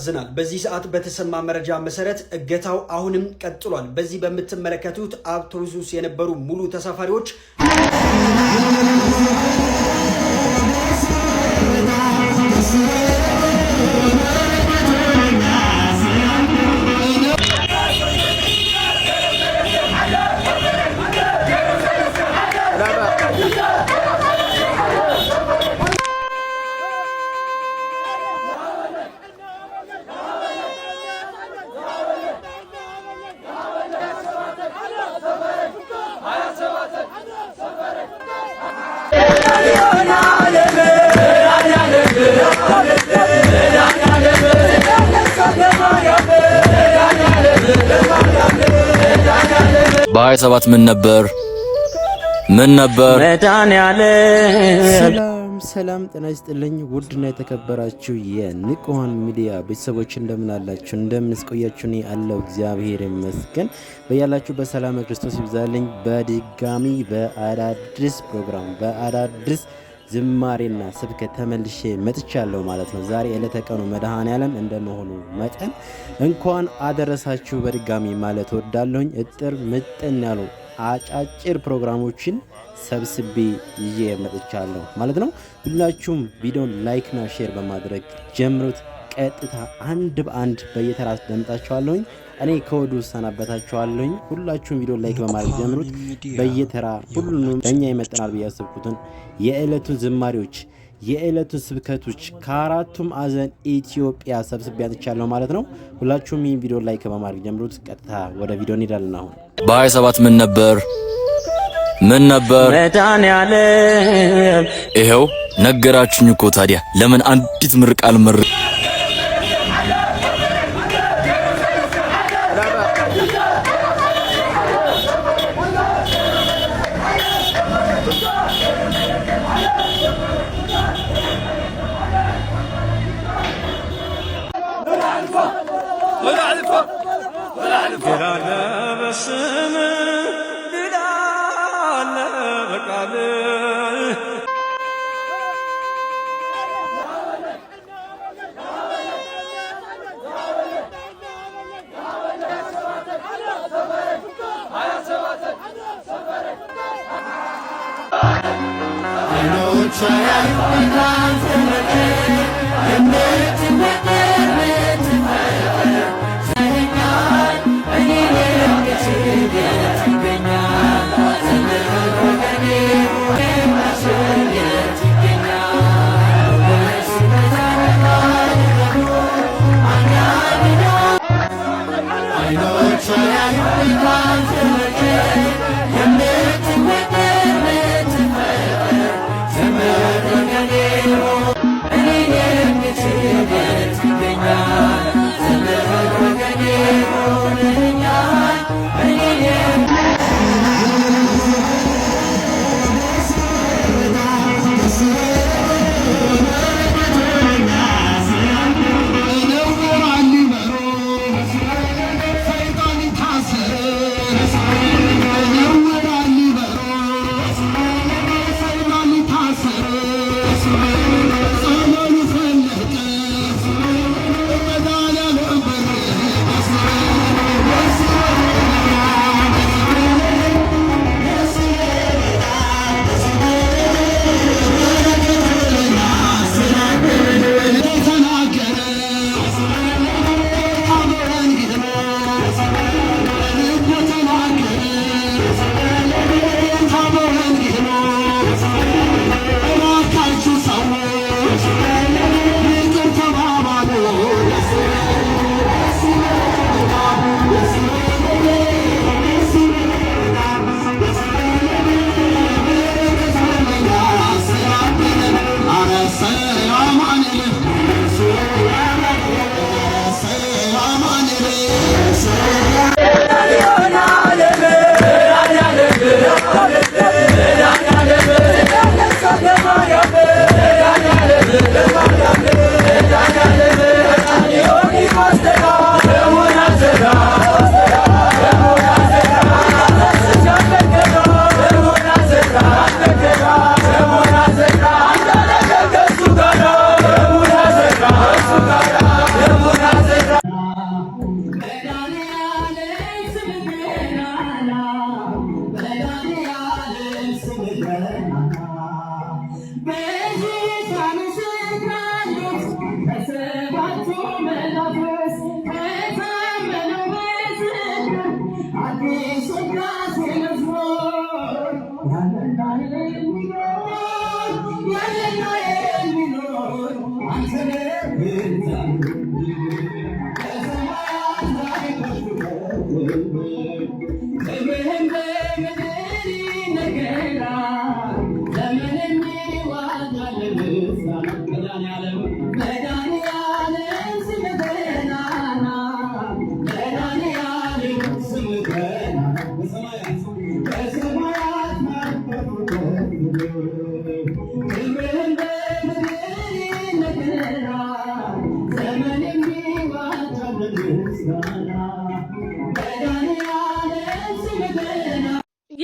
ያሳዝናል። በዚህ ሰዓት በተሰማ መረጃ መሰረት እገታው አሁንም ቀጥሏል። በዚህ በምትመለከቱት አውቶቡስ ውስጥ የነበሩ ሙሉ ተሳፋሪዎች በ27 ምን ነበር ሰላም ጤና ይስጥልኝ። ውድና የተከበራችሁ የንቁሃን ሚዲያ ቤተሰቦች እንደምን አላችሁ? እንደምንስቆያችሁ ነው አለው። እግዚአብሔር ይመስገን። በያላችሁ በሰላም ክርስቶስ ይብዛልኝ። በድጋሚ በአዳዲስ ፕሮግራም በአዳዲስ ዝማሬና ስብከት ተመልሼ መጥቻለሁ ማለት ነው። ዛሬ ዕለተ ቀኑ መድኃኔዓለም እንደመሆኑ መጠን እንኳን አደረሳችሁ በድጋሚ ማለት ወዳለሁኝ። እጥር ምጥን ያሉ አጫጭር ፕሮግራሞችን ሰብስቤ ይዤ መጥቻለሁ ማለት ነው። ሁላችሁም ቪዲዮን ላይክ እና ሼር በማድረግ ጀምሩት። ቀጥታ አንድ በአንድ በየተራ አስደምጣችኋለሁኝ። እኔ ከወዱ ሰናበታችኋለሁኝ። ሁላችሁም ቪዲዮ ላይክ በማድረግ ጀምሩት። በየተራ ሁሉንም ለኛ ይመጣናል በያሰብኩትን የዕለቱን ዝማሬዎች የዕለቱን ስብከቶች ከአራቱም አዘን ኢትዮጵያ ሰብስቤ አጥቻለሁ ማለት ነው። ሁላችሁም ይህን ቪዲዮ ላይክ በማድረግ ጀምሩት። ቀጥታ ወደ ቪዲዮ እንሄዳለን። አሁን በ27 ምን ነበር መድኃኔዓለም ይሄው ነገራችሁኝ እኮ። ታዲያ ለምን አንዲት ምርቃል መር Yeah.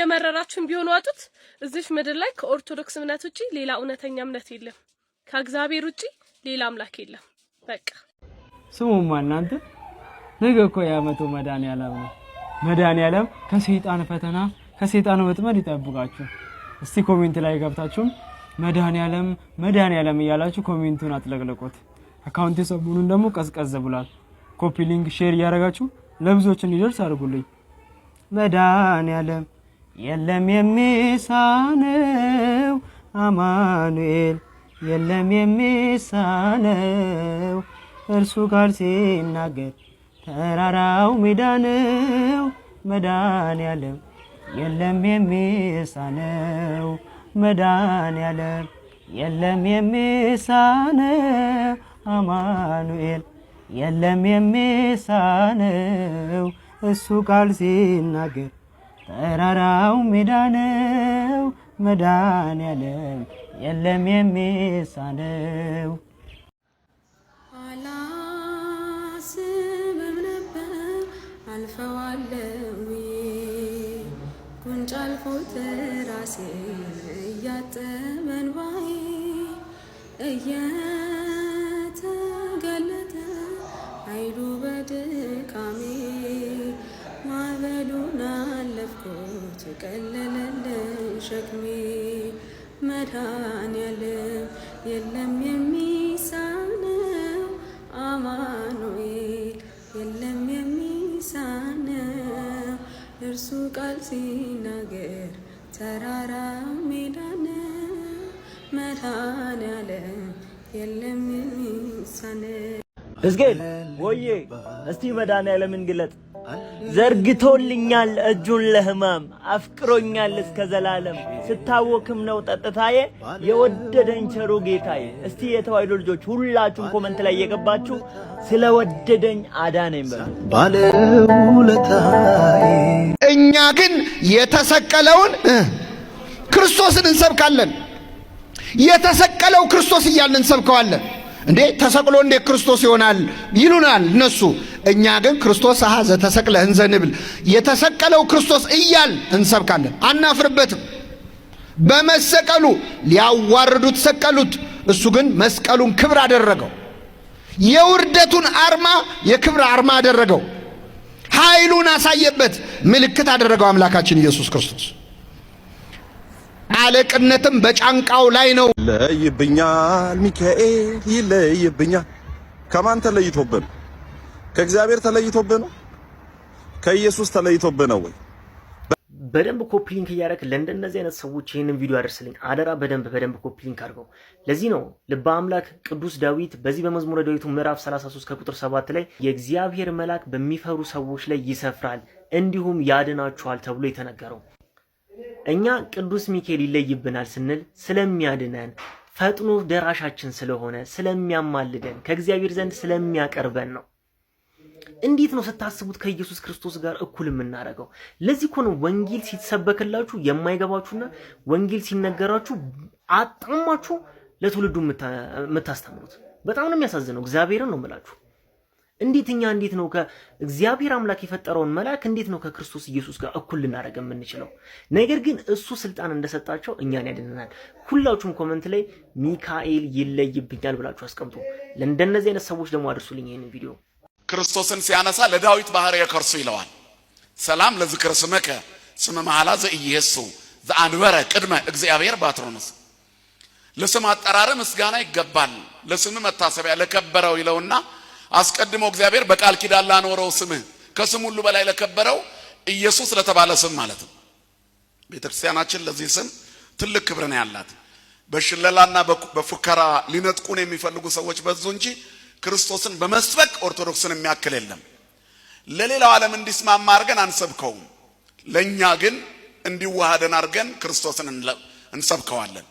እየመረራችሁን ቢሆን ዋጡት። እዚህ ምድር ላይ ከኦርቶዶክስ እምነት ውጪ ሌላ እውነተኛ እምነት የለም። ከእግዚአብሔር ውጪ ሌላ አምላክ የለም። በቃ ስሙማ እናንተ ነገ እኮ የዓመቱ መድኃኒዓለም ነው። መድኃኒዓለም ከሰይጣን ፈተና ከሰይጣን ወጥመድ ይጠብቃችሁ። እስቲ ኮሜንት ላይ ገብታችሁ መድኃኒዓለም እያላችሁ ኮሜንቱን አጥለቅልቁት። አካውንቴ ሰሞኑን ደግሞ ቀዝቀዝ ብሏል። ኮፒ ሊንክ ሼር እያደረጋችሁ ለብዙዎች እንዲደርስ አድርጉልኝ። መድኃኒዓለም የለም የሚሳነው፣ አማኑኤል የለም የሚሳነው፣ እርሱ ቃል ሲናገር ተራራው ሜዳ ነው። መድኃኒዓለም የለም የሚሳነው፣ መድኃኒዓለም የለም የሚሳነው፣ አማኑኤል የለም የሚሳነው፣ እሱ ቃል ሲናገር ተራራው ሜዳ ነው። መድኃኒዓለም የለም የሚሳነው። አላስብም ነበር አልፈዋለሁ ጉንጭ አልፎት ራሴ እያጠበ እንባዬ እየተገለጠ ኃይሉ በድካሜ ማዕበሉን አለፍኩት ቀለለልኝ ሸክሜ። መድኃኒዓለም የለም የሚሳነው፣ አማኑኤል የለም የሚሳነው፣ እርሱ ቃል ሲናገር ተራራ ሜዳ ነው። መድኃኒዓለም የለም የሚሳነው። ሕዝቅኤል ወዬ እስቲ መድኃኒዓለምን ግለጥ። ዘርግቶልኛል እጁን ለሕማም አፍቅሮኛል እስከ ዘላለም ስታወክም ነው ጠጥታዬ የወደደኝ ቸሩ ጌታዬ። እስቲ የተዋሕዶ ልጆች ሁላችሁም ኮመንት ላይ እየገባችሁ ስለወደደኝ አዳነኝ በሉ። ባለውለታዬ እኛ ግን የተሰቀለውን ክርስቶስን እንሰብካለን። የተሰቀለው ክርስቶስ እያልን እንሰብከዋለን። እንዴ ተሰቅሎ እንዴ ክርስቶስ ይሆናል ይሉናል እነሱ። እኛ ግን ክርስቶስ ዘተሰቅለ እንዘ ንብል የተሰቀለው ክርስቶስ እያል እንሰብካለን። አናፍርበትም። በመሰቀሉ ሊያዋርዱት ሰቀሉት፣ እሱ ግን መስቀሉን ክብር አደረገው። የውርደቱን አርማ የክብር አርማ አደረገው። ኃይሉን አሳየበት፣ ምልክት አደረገው አምላካችን ኢየሱስ ክርስቶስ። አለቅነትም በጫንቃው ላይ ነው። ይለይብኛል ሚካኤል ይለይብኛል። ከማን ተለይቶብን? ከእግዚአብሔር ተለይቶብን ነው? ከኢየሱስ ተለይቶብን ነው ወይ? በደንብ ኮፒ ሊንክ እያደረክ ለእንደነዚህ አይነት ሰዎች ይህንን ቪዲዮ አድርስልኝ አደራ። በደንብ ኮፒ ሊንክ አድርገው። ለዚህ ነው ልበ አምላክ ቅዱስ ዳዊት በዚህ በመዝሙረ ዳዊቱ ምዕራፍ 33 ከቁጥር 7 ላይ የእግዚአብሔር መልአክ በሚፈሩ ሰዎች ላይ ይሰፍራል እንዲሁም ያድናቸዋል ተብሎ የተነገረው። እኛ ቅዱስ ሚካኤል ይለይብናል ስንል ስለሚያድነን ፈጥኖ ደራሻችን ስለሆነ ስለሚያማልደን ከእግዚአብሔር ዘንድ ስለሚያቀርበን ነው። እንዴት ነው ስታስቡት ከኢየሱስ ክርስቶስ ጋር እኩል የምናደርገው? ለዚህ እኮ ነው ወንጌል ሲሰበክላችሁ የማይገባችሁና ወንጌል ሲነገራችሁ አጣማችሁ ለትውልዱ የምታስተምሩት። በጣም ነው የሚያሳዝነው። እግዚአብሔርን ነው የምላችሁ። እንዴት ነው ከእግዚአብሔር አምላክ የፈጠረውን መልአክ እንዴት ነው ከክርስቶስ ኢየሱስ ጋር እኩል ልናደርግ የምንችለው? ነገር ግን እሱ ስልጣን እንደሰጣቸው እኛን ያድነናል። ሁላችሁም ኮመንት ላይ ሚካኤል ይለይብኛል ብላችሁ አስቀምጡ። ለእንደነዚህ አይነት ሰዎች ደግሞ አድርሱልኝ ይሄንን ቪዲዮ። ክርስቶስን ሲያነሳ ለዳዊት ባህርየ ከርሱ ይለዋል። ሰላም ለዝክረ ስመከ ስመ መሐላ ዘኢየሱ ዘአንበረ ቅድመ እግዚአብሔር ባትሮንስ። ለስም አጠራር ምስጋና ይገባል፣ ለስም መታሰቢያ ለከበረው ይለውና አስቀድሞ እግዚአብሔር በቃል ኪዳን ላኖረው ስምህ ከስም ሁሉ በላይ ለከበረው ኢየሱስ ለተባለ ስም ማለት ነው። ቤተክርስቲያናችን ለዚህ ስም ትልቅ ክብር ነው ያላት። በሽለላና በፉከራ ሊነጥቁን የሚፈልጉ ሰዎች በዙ እንጂ ክርስቶስን በመስበክ ኦርቶዶክስን የሚያክል የለም። ለሌላው ዓለም እንዲስማማ አድርገን አንሰብከውም። ለኛ ግን እንዲዋሃደን አድርገን ክርስቶስን እንሰብከዋለን።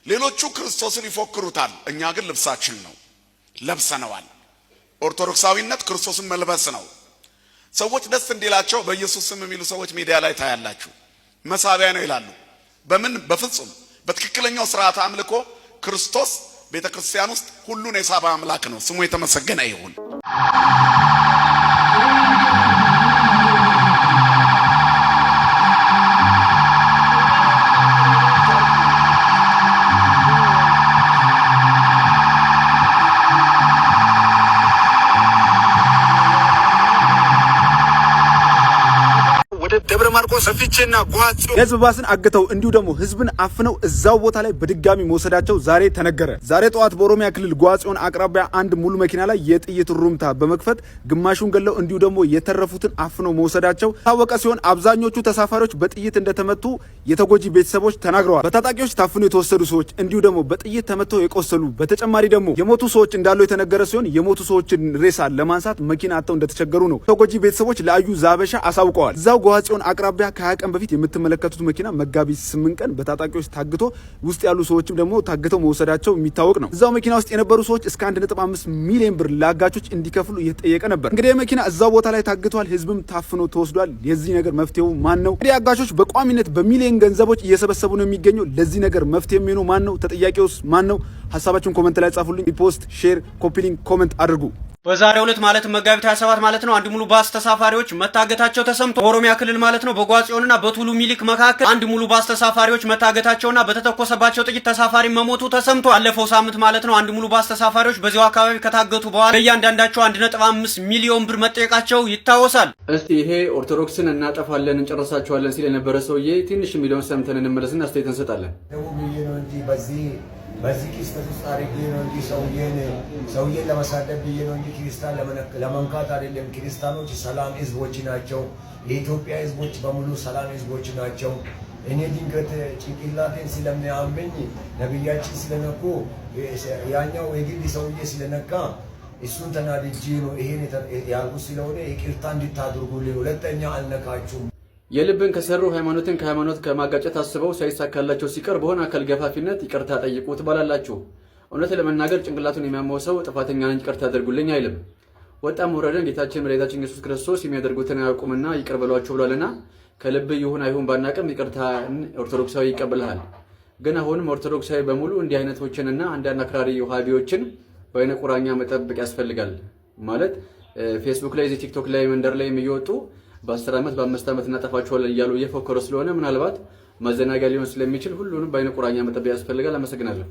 ሌሎቹ ክርስቶስን ይፎክሩታል፣ እኛ ግን ልብሳችን ነው፣ ለብሰነዋል። ኦርቶዶክሳዊነት ክርስቶስን መልበስ ነው። ሰዎች ደስ እንዲላቸው በኢየሱስ ስም የሚሉ ሰዎች ሚዲያ ላይ ታያላችሁ። መሳቢያ ነው ይላሉ። በምን? በፍጹም በትክክለኛው ስርዓት አምልኮ ክርስቶስ ቤተክርስቲያን ውስጥ ሁሉን የሳበ አምላክ ነው። ስሙ የተመሰገነ ይሁን። ከፊቼና ጓጽዮን የህዝብ ባስን አግተው እንዲሁ ደግሞ ህዝብን አፍነው እዛው ቦታ ላይ በድጋሚ መውሰዳቸው ዛሬ ተነገረ። ዛሬ ጠዋት በኦሮሚያ ክልል ጓጽዮን አቅራቢያ አንድ ሙሉ መኪና ላይ የጥይት ሩምታ በመክፈት ግማሹን ገለው እንዲሁ ደግሞ የተረፉትን አፍነው መውሰዳቸው ታወቀ ሲሆን አብዛኞቹ ተሳፋሪዎች በጥይት እንደተመቱ የተጎጂ ቤተሰቦች ተናግረዋል። በታጣቂዎች ታፍነው የተወሰዱ ሰዎች እንዲሁ ደግሞ በጥይት ተመተው የቆሰሉ በተጨማሪ ደግሞ የሞቱ ሰዎች እንዳሉ የተነገረ ሲሆን የሞቱ ሰዎችን ሬሳ ለማንሳት መኪና አጥተው እንደተቸገሩ ነው ተጎጂ ቤተሰቦች ለአዩ ዛበሻ አሳውቀዋል። እዛው ጓጽዮን አቅራቢያ ከ20 ቀን በፊት የምትመለከቱት መኪና መጋቢት 8 ቀን በታጣቂዎች ታግቶ ውስጥ ያሉ ሰዎችም ደግሞ ታግተው መውሰዳቸው የሚታወቅ ነው። እዛው መኪና ውስጥ የነበሩ ሰዎች እስከ 1.5 ሚሊዮን ብር ለአጋቾች እንዲከፍሉ እየተጠየቀ ነበር። እንግዲህ መኪና እዛው ቦታ ላይ ታግቷል፣ ህዝብም ታፍኖ ተወስዷል። የዚህ ነገር መፍትሄው ማን ነው? እንግዲህ አጋቾች በቋሚነት በሚሊዮን ገንዘቦች እየሰበሰቡ ነው የሚገኘው። ለዚህ ነገር መፍትሄ የሚሆነው ማን ነው? ተጠያቂውስ ማን ነው? ሀሳባችሁን ኮሜንት ላይ ጻፉልኝ። ሪፖስት፣ ሼር፣ ኮፒ ሊንክ፣ ኮሜንት አድርጉ። በዛሬው ዕለት ማለት መጋቢት 27 ማለት ነው አንድ ሙሉ ባስ ተሳፋሪዎች መታገታቸው ተሰምቶ በኦሮሚያ ክልል ማለት ነው በጓጽዮንና በቱሉ ሚሊክ መካከል አንድ ሙሉ ባስ ተሳፋሪዎች መታገታቸውና በተተኮሰባቸው ጥይት ተሳፋሪ መሞቱ ተሰምቶ አለፈው ሳምንት ማለት ነው አንድ ሙሉ ባስ ተሳፋሪዎች በዚያው አካባቢ ከታገቱ በኋላ በእያንዳንዳቸው 1.5 ሚሊዮን ብር መጠየቃቸው ይታወሳል። እስቲ ይሄ ኦርቶዶክስን እናጠፋለን እንጨርሳቸዋለን ሲል የነበረ ሰውዬ ትንሽ ሚሊዮን ሰምተን እንመለስና አስተያየት እንሰጣለን። በዚህ ክስተት ውስጥ አድርጌ ነው እንጂ ሰውዬን ለመሳደብ ብዬ ነው እንጂ ክርስቲያን ለመንካት አይደለም። ክርስቲያኖች ሰላም ህዝቦች ናቸው። የኢትዮጵያ ህዝቦች በሙሉ ሰላም ህዝቦች ናቸው። እኔ ድንገት ጭንቅላቴን ስለሚያመኝ ነብያችን ስለነኩ ያኛው የግል ሰውዬ ስለነካ እሱን ተናድጄ ነው ይሄን ያልኩት ስለሆነ ይቅርታ እንድታደርጉልኝ። ሁለተኛ አልነካችሁም። የልብን ከሰሩ ሃይማኖትን ከሃይማኖት ከማጋጨት አስበው ሳይሳካላቸው ሲቀር በሆነ አካል ገፋፊነት ይቅርታ ጠይቁ ትባላላችሁ። እውነት ለመናገር ጭንቅላቱን የሚያመው ሰው ጥፋተኛ ነኝ ይቅርታ አድርጉልኝ አይልም። ወጣም ወረደን ጌታችን መድኃኒታችን ኢየሱስ ክርስቶስ የሚያደርጉትን አያውቁምና ይቅር በሏቸው ብሏልና ከልብ ይሁን አይሁን ባናቅም ይቅርታ ኦርቶዶክሳዊ ይቀበልሃል። ግን አሁንም ኦርቶዶክሳዊ በሙሉ እንዲህ አይነቶችንና አንዳንድ አክራሪ ውሃቢዎችን በአይነ ቁራኛ መጠበቅ ያስፈልጋል። ማለት ፌስቡክ ላይ ቲክቶክ ላይ መንደር ላይ የሚወጡ በ10 ዓመት በ5 ዓመት እናጠፋቸዋለን እያሉ እየፎከሩ ስለሆነ ምናልባት ማዘናጊያ ሊሆን ስለሚችል ሁሉንም በአይነ ቁራኛ መጠበቅ ያስፈልጋል። አመሰግናለሁ።